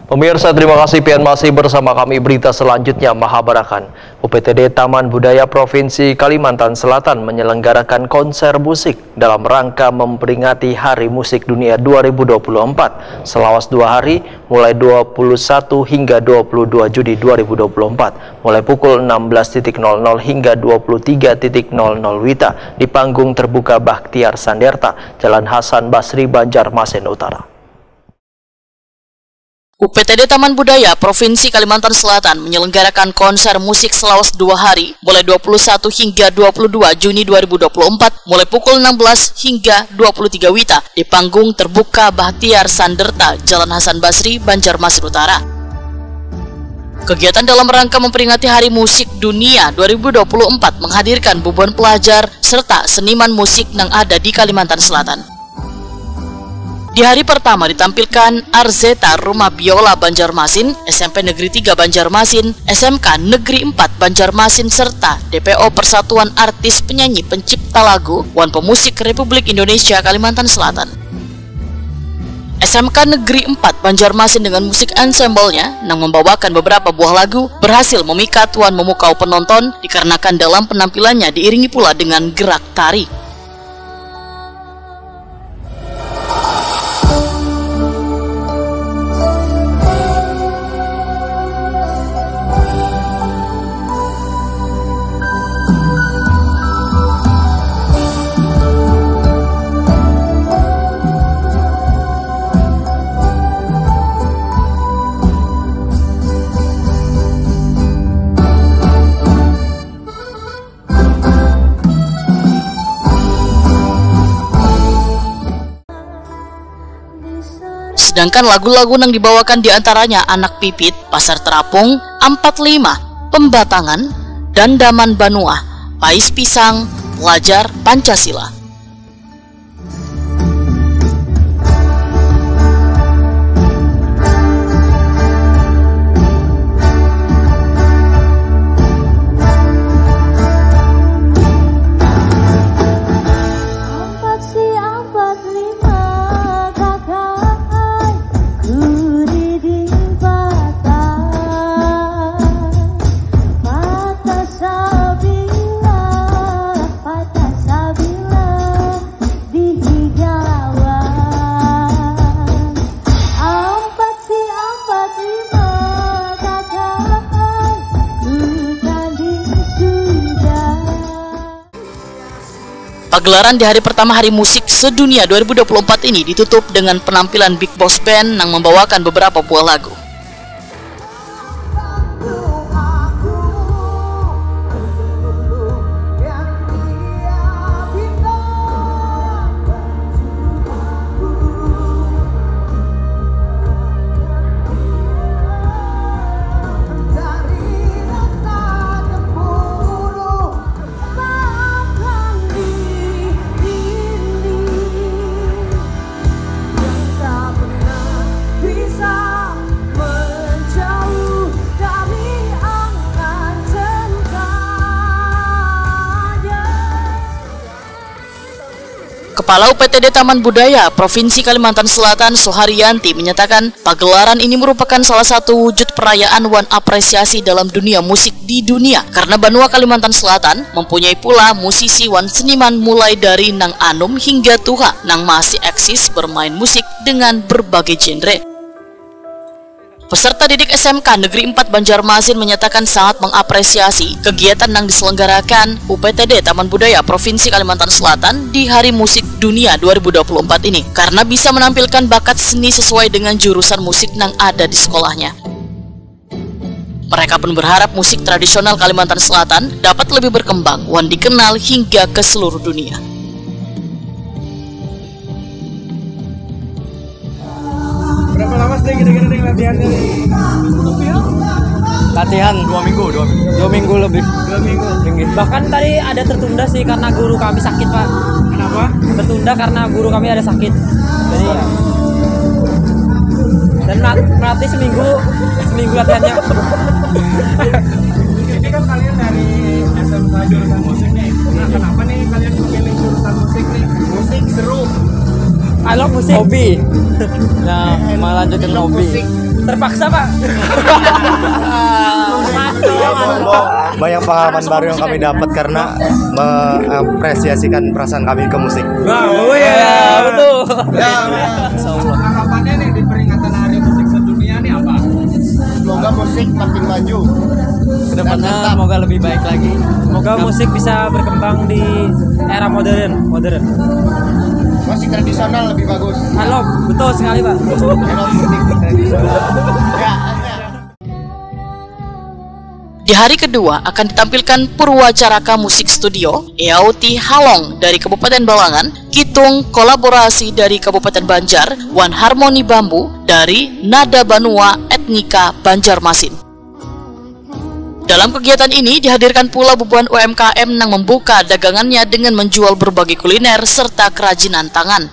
Pemirsa, terima kasih pian masih bersama kami. Berita selanjutnya, Mahabarakan. UPTD Taman Budaya Provinsi Kalimantan Selatan menyelenggarakan konser musik dalam rangka memperingati Hari Musik Dunia 2024 selawas 2 hari mulai 21 hingga 22 Juni 2024 mulai pukul 16.00 hingga 23.00 WITA di panggung terbuka Bakhtiar Sanderta, Jalan Hasan Basri, Banjarmasin Utara. UPTD Taman Budaya Provinsi Kalimantan Selatan menyelenggarakan konser musik selawas 2 hari mulai 21 hingga 22 Juni 2024 mulai pukul 16 hingga 23 WITA di panggung terbuka Bakhtiar Sanderta, Jalan Hasan Basri, Banjarmasin Utara. Kegiatan dalam rangka memperingati Hari Musik Dunia 2024 menghadirkan ribuan pelajar serta seniman musik yang ada di Kalimantan Selatan. Di hari pertama ditampilkan Arzeta Rumah Biola Banjarmasin, SMP Negeri 3 Banjarmasin, SMK Negeri 4 Banjarmasin, serta DPO Persatuan Artis Penyanyi Pencipta Lagu Wan Pemusik Republik Indonesia Kalimantan Selatan. SMK Negeri 4 Banjarmasin dengan musik ensemble-nya yang membawakan beberapa buah lagu berhasil memikat Wan memukau penonton dikarenakan dalam penampilannya diiringi pula dengan gerak tari. Sedangkan lagu-lagu yang dibawakan diantaranya Anak Pipit, Pasar Terapung, 45, Pembatangan, Dandaman Banua, Pais Pisang, Pelajar Pancasila. Pagelaran di hari pertama Hari Musik Sedunia 2024 ini ditutup dengan penampilan Big Boss Band yang membawakan beberapa buah lagu. Kepala UPTD Taman Budaya Provinsi Kalimantan Selatan Suharyanti menyatakan pagelaran ini merupakan salah satu wujud perayaan wan apresiasi dalam dunia musik di dunia karena Banua Kalimantan Selatan mempunyai pula musisi wan seniman mulai dari Nang Anum hingga Tuha nang masih eksis bermain musik dengan berbagai genre. Peserta didik SMK Negeri 4 Banjarmasin menyatakan sangat mengapresiasi kegiatan yang diselenggarakan UPTD Taman Budaya Provinsi Kalimantan Selatan di Hari Musik Dunia 2024 ini karena bisa menampilkan bakat seni sesuai dengan jurusan musik yang ada di sekolahnya. Mereka pun berharap musik tradisional Kalimantan Selatan dapat lebih berkembang dan dikenal hingga ke seluruh dunia. Berapa lama sih kira-kira latihannya nih? Latihan 2 minggu lebih. 2 minggu. Bahkan tadi ada tertunda sih karena guru kami sakit, Pak. Kenapa? Tertunda karena guru kami ada sakit. Jadi ya. Dan melatih seminggu latihannya. Ini kan kalian dari SMK jurusan musik nih. Nah, kenapa nih kalian memilih jurusan musik nih? Musik seru. I love musik. Hobi. Nah, melanjutkan hobi. Musik Terpaksa Pak. Banyak pengalaman baru yang kami dapat karena mengapresiasikan perasaan kami ke musik. Oh iya, betul. Harapannya nih di peringatan Hari Musik Sedunia nih apa? Semoga musik makin maju. Kedepannya semoga lebih baik lagi. Semoga musik bisa berkembang di era modern. Musik tradisional lebih bagus. Halo, betul sekali Pak. Musik tradisional. Ya. Di hari kedua akan ditampilkan Purwacaraka Musik Studio, Eauti Halong dari Kabupaten Balangan, Kitung Kolaborasi dari Kabupaten Banjar, One Harmoni Bambu dari Nada Banua Etnika Banjarmasin. Dalam kegiatan ini dihadirkan pula beberapa UMKM yang membuka dagangannya dengan menjual berbagai kuliner serta kerajinan tangan.